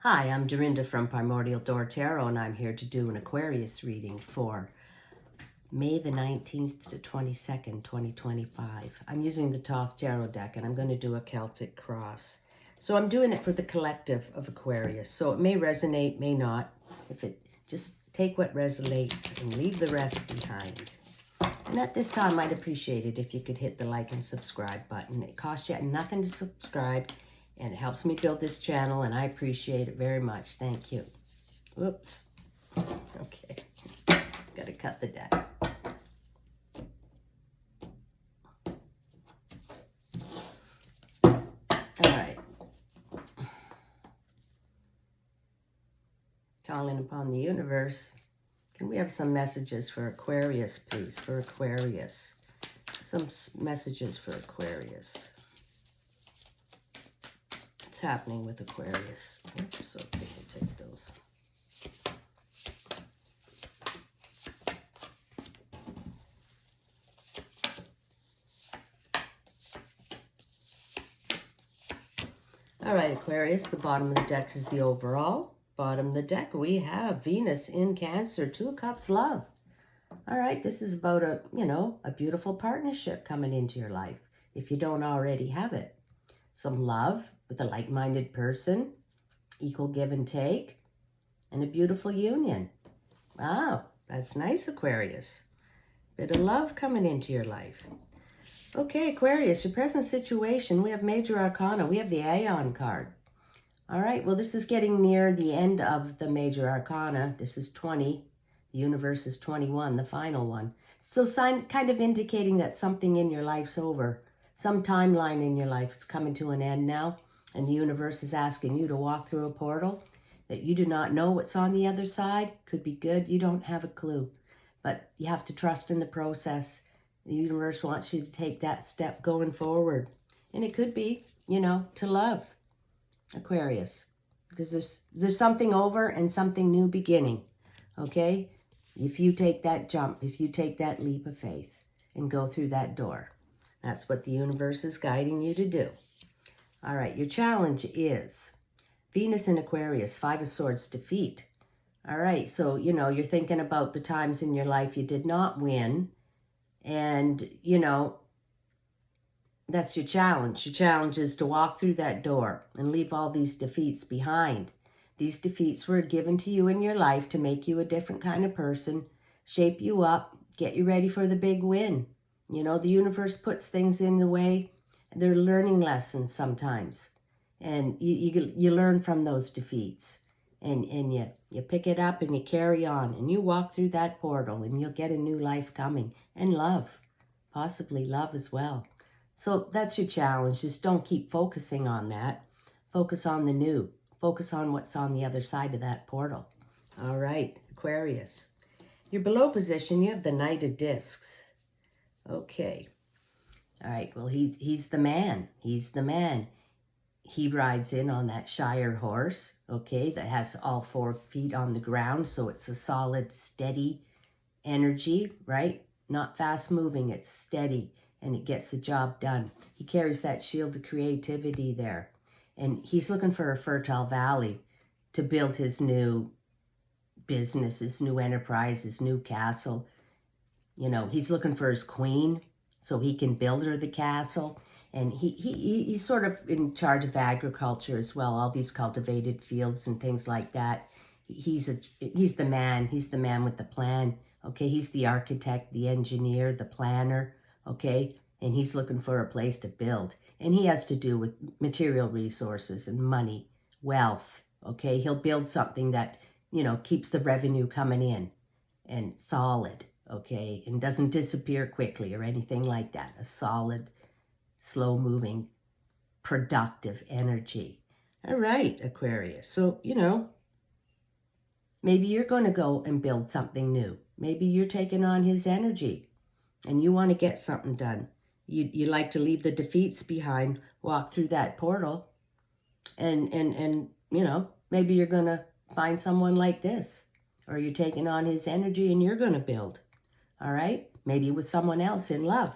Hi, I'm Dorinda from PrimordialDor Tarot, and I'm here to do an Aquarius reading for May the 19th to 22nd, 2025. I'm using the Thoth Tarot deck, and I'm going to do a Celtic cross. So I'm doing it for the collective of Aquarius. So it may resonate, may not. Just take what resonates and leave the rest behind. And at this time, I'd appreciate it if you could hit the like and subscribe button. It costs you nothing to subscribe, and it helps me build this channel, and I appreciate it very much. Thank you. Whoops. Okay. Got to cut the deck. All right. Calling upon the universe. Can we have some messages for Aquarius, please? For Aquarius. Some messages for Aquarius. What's happening with Aquarius? Oops, okay, we'll take those. All right, Aquarius, the bottom of the deck is the overall. Bottom of the deck, we have Venus in Cancer, Two of Cups, love. All right, this is about a beautiful partnership coming into your life, if you don't already have it. Some love with a like-minded person, equal give and take, and a beautiful union. Wow, that's nice, Aquarius. Bit of love coming into your life. Okay, Aquarius, your present situation, we have Major Arcana. We have the Aeon card. All right, well, this is getting near the end of the Major Arcana. This is 20. The universe is 21, the final one. So kind of indicating that something in your life's over. Some timeline in your life is coming to an end now, and the universe is asking you to walk through a portal that you do not know what's on the other side. Could be good. You don't have a clue, but you have to trust in the process. The universe wants you to take that step going forward. And it could be, to love, Aquarius, because there's something over and something new beginning, okay? If you take that jump, if you take that leap of faith and go through that door, that's what the universe is guiding you to do. All right, your challenge is Venus in Aquarius, Five of Swords, defeat. All right, so, you're thinking about the times in your life you did not win, and, that's your challenge. Your challenge is to walk through that door and leave all these defeats behind. These defeats were given to you in your life to make you a different kind of person, shape you up, get you ready for the big win. The universe puts things in the way. They're learning lessons sometimes. And you learn from those defeats. And you pick it up and you carry on. And you walk through that portal and you'll get a new life coming. And love. Possibly love as well. So that's your challenge. Just don't keep focusing on that. Focus on the new. Focus on what's on the other side of that portal. All right, Aquarius. Your below position, you have the Knight of Discs. Okay. All right, well, he's the man. He's the man. He rides in on that Shire horse, okay, that has all 4 feet on the ground, so it's a solid, steady energy, right? Not fast moving, it's steady, and it gets the job done. He carries that shield of creativity there. And he's looking for a fertile valley to build his new business, his new enterprise, his new castle. He's looking for his queen so he can build her the castle. And he's sort of in charge of agriculture as well, all these cultivated fields and things like that. He's the man. He's the man with the plan. Okay, he's the architect, the engineer, the planner. Okay, and he's looking for a place to build. And he has to do with material resources and money, wealth, okay? He'll build something that, keeps the revenue coming in and solid, okay? And doesn't disappear quickly or anything like that. A solid, slow-moving, productive energy. All right, Aquarius. So, maybe you're going to go and build something new. Maybe you're taking on his energy and you want to get something done. You like to leave the defeats behind, walk through that portal, and maybe you're going to find someone like this, or you're taking on his energy and you're going to build, all right? Maybe with someone else in love,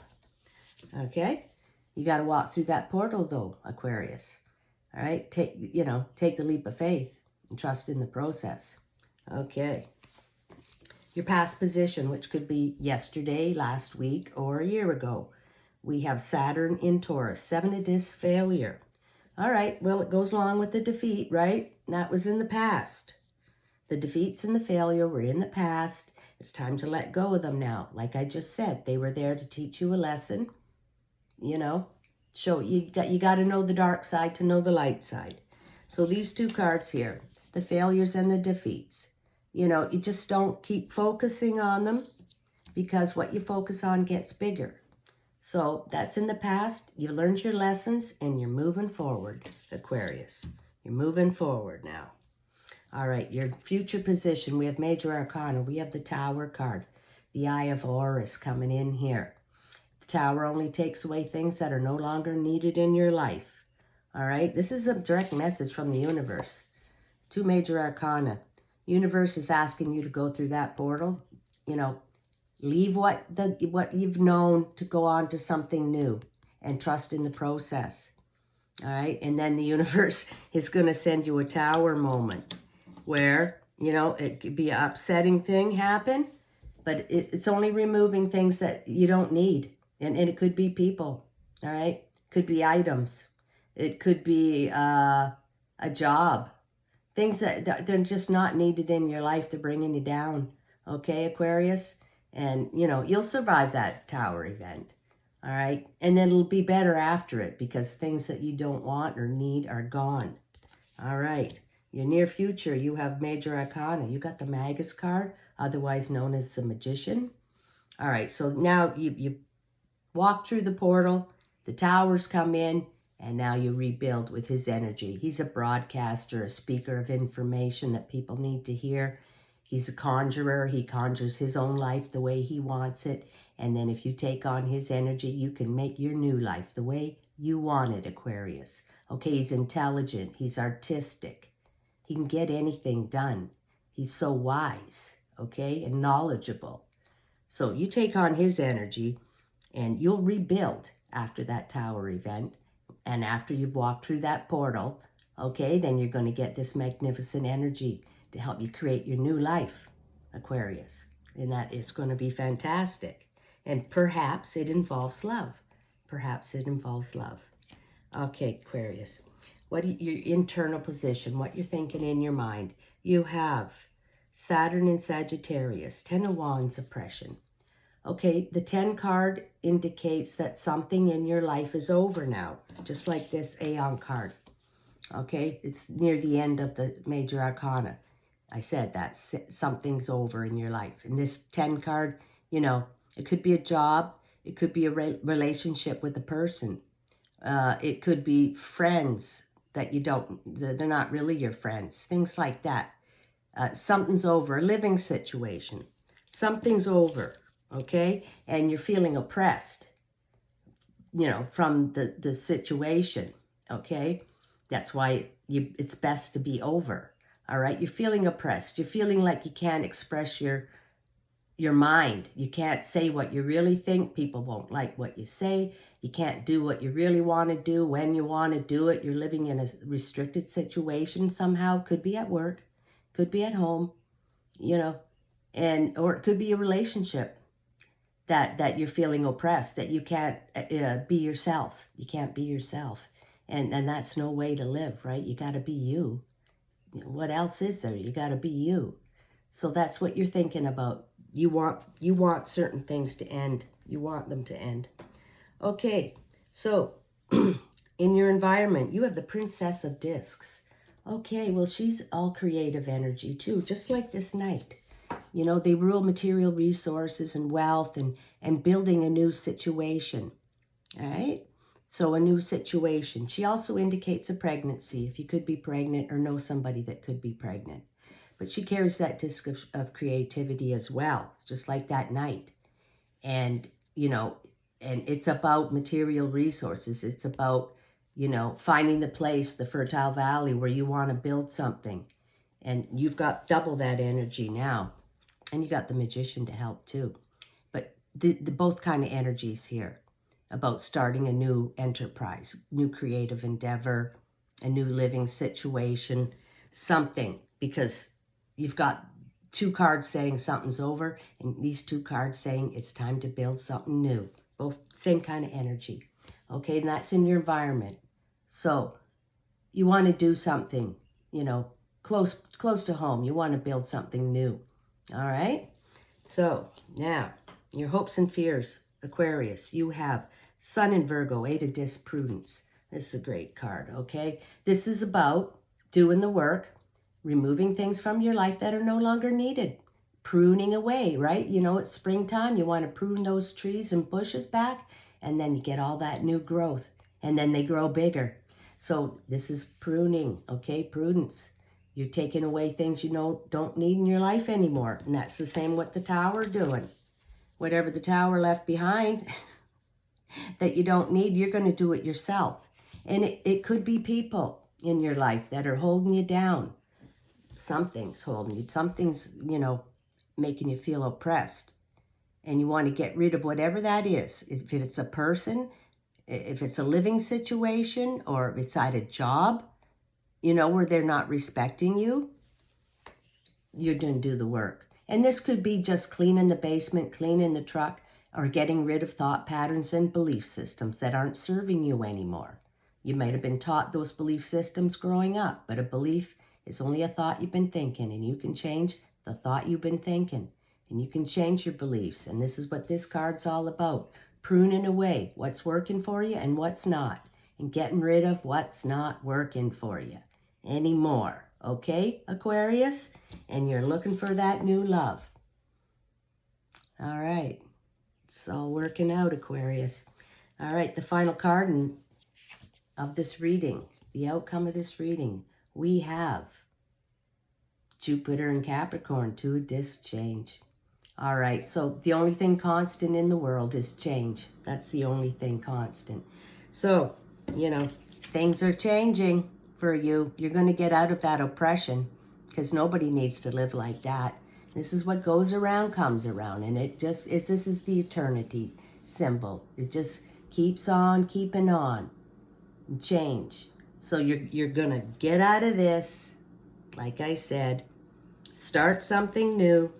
okay? You got to walk through that portal, though, Aquarius, all right? Take the leap of faith. and trust in the process. Okay. Your past position, which could be yesterday, last week, or a year ago. We have Saturn in Taurus, 7 of discs, failure. All right, well, it goes along with the defeat, right? That was in the past. The defeats and the failure were in the past. It's time to let go of them now. Like I just said, they were there to teach you a lesson. You know, show you got to know the dark side to know the light side. So these two cards here, the failures and the defeats. You know, you just don't keep focusing on them, because what you focus on gets bigger. So that's in the past. You learned your lessons and you're moving forward, Aquarius. You're moving forward now. All right, your future position. We have Major Arcana. We have the Tower card. The Eye of Horus coming in here. The Tower only takes away things that are no longer needed in your life. All right, this is a direct message from the universe. Two Major Arcana. Universe is asking you to go through that portal. You know, leave what you've known to go on to something new and trust in the process. All right, and then the universe is going to send you a Tower moment where, you know, it could be an upsetting thing happen, but it's only removing things that you don't need. And it could be people, all right? Could be items. It could be a job. Things that they're just not needed in your life to bringing you down. Okay, Aquarius? And, you know, you'll survive that Tower event. All right? And then it'll be better after it, because things that you don't want or need are gone. All right. Your near future, you have Major Arcana. You got the Magus card, otherwise known as the Magician. All right, so now you walk through the portal, the Towers come in, and now you rebuild with his energy. He's a broadcaster, a speaker of information that people need to hear. He's a conjurer. He conjures his own life the way he wants it. And then if you take on his energy, you can make your new life the way you want it, Aquarius. Okay, he's intelligent. He's artistic. He can get anything done. He's so wise, okay, and knowledgeable. So you take on his energy and you'll rebuild after that Tower event. And after you've walked through that portal, okay, then you're going to get this magnificent energy to help you create your new life, Aquarius. And that is going to be fantastic. And perhaps it involves love. Perhaps it involves love. Okay, Aquarius. What your internal position, what you're thinking in your mind. You have Saturn in Sagittarius, 10 of Wands, oppression. Okay, the 10 card indicates that something in your life is over now, just like this Aeon card. Okay, it's near the end of the Major Arcana. I said that something's over in your life. And this 10 card, you know, it could be a job. It could be a relationship with a person. It could be friends that you don't, they're not really your friends. Things like that. Something's over, a living situation. Something's over, okay? And you're feeling oppressed, you know, from the situation, okay? That's why it's best to be over, all right? You're feeling oppressed. You're feeling like you can't express your mind. You can't say what you really think. People won't like what you say. You can't do what you really want to do when you want to do it. You're living in a restricted situation somehow. Could be at work. Could be at home, you know, or it could be a relationship that you're feeling oppressed, that you can't be yourself. You can't be yourself. And that's no way to live, right? You got to be you. What else is there? You got to be you. So that's what you're thinking about. You want certain things to end. You want them to end. Okay, so in your environment, you have the Princess of Discs. Okay, well, she's all creative energy too, just like this Knight. You know, they rule material resources and wealth and building a new situation. All right? So a new situation. She also indicates a pregnancy, if you could be pregnant or know somebody that could be pregnant. But she carries that disc of creativity as well, just like that Knight. And, you know, and it's about material resources. It's about, you know, finding the place, the fertile valley where you want to build something. And you've got double that energy now. And you got the Magician to help too. But the both kind of energies here about starting a new enterprise, new creative endeavor, a new living situation, something, because you've got 2 cards saying something's over, and these 2 cards saying it's time to build something new. Both same kind of energy. Okay, and that's in your environment. So you want to do something, you know, close to home. You want to build something new. All right? So now, your hopes and fears, Aquarius. You have Sun in Virgo, 8 of Discs, Prudence. This is a great card, okay? This is about doing the work, removing things from your life that are no longer needed. Pruning away, right? You know, it's springtime. You want to prune those trees and bushes back, and then you get all that new growth, and then they grow bigger. So this is pruning, okay? Prudence. You're taking away things you don't need in your life anymore. And that's the same with the Tower doing. Whatever the Tower left behind that you don't need, you're going to do it yourself. And it could be people in your life that are holding you down. Something's holding you. Something's, making you feel oppressed. And you want to get rid of whatever that is. If it's a person, if it's a living situation, or if it's at a job, where they're not respecting you, you're going to do the work. And this could be just cleaning the basement, cleaning the truck, or getting rid of thought patterns and belief systems that aren't serving you anymore. You might have been taught those belief systems growing up, but a belief is only a thought you've been thinking, and you can change the thought you've been thinking, and you can change your beliefs. And this is what this card's all about. Pruning away what's working for you and what's not, and getting rid of what's not working for you anymore. Okay, Aquarius? And you're looking for that new love. All right. It's all working out, Aquarius. All right, the final card of this reading, the outcome of this reading, we have Jupiter and Capricorn, 2 of Discs, change. All right, so the only thing constant in the world is change. That's the only thing constant. So, things are changing for you. You're going to get out of that oppression, because nobody needs to live like that. This is what goes around comes around, and this is the eternity symbol. It just keeps on keeping on. Change. So you're going to get out of this, like I said, start something new,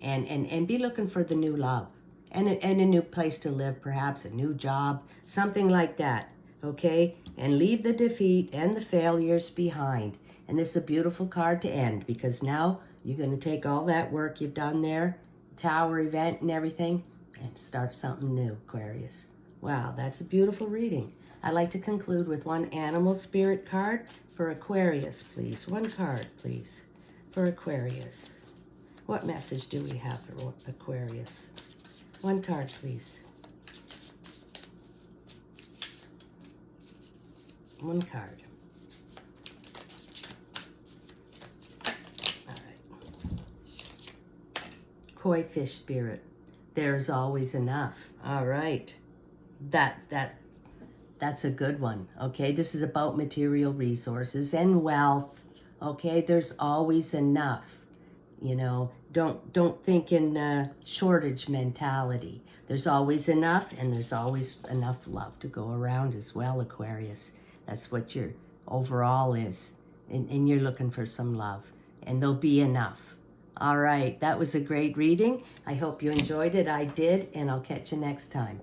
and be looking for the new love, and a new place to live, perhaps a new job, something like that, okay? And leave the defeat and the failures behind. And this is a beautiful card to end, because now you're going to take all that work you've done there, Tower event and everything, and start something new, Aquarius. Wow, that's a beautiful reading. I'd like to conclude with one animal spirit card for Aquarius, please. One card, please, for Aquarius. What message do we have for Aquarius? One card, please. One card. All right. Koi fish spirit. There's always enough. All right. That's a good one. Okay. This is about material resources and wealth. Okay. There's always enough. Don't think in shortage mentality. There's always enough, and there's always enough love to go around as well, Aquarius. That's what your overall is. And you're looking for some love, and there'll be enough. All right, that was a great reading. I hope you enjoyed it. I did, and I'll catch you next time.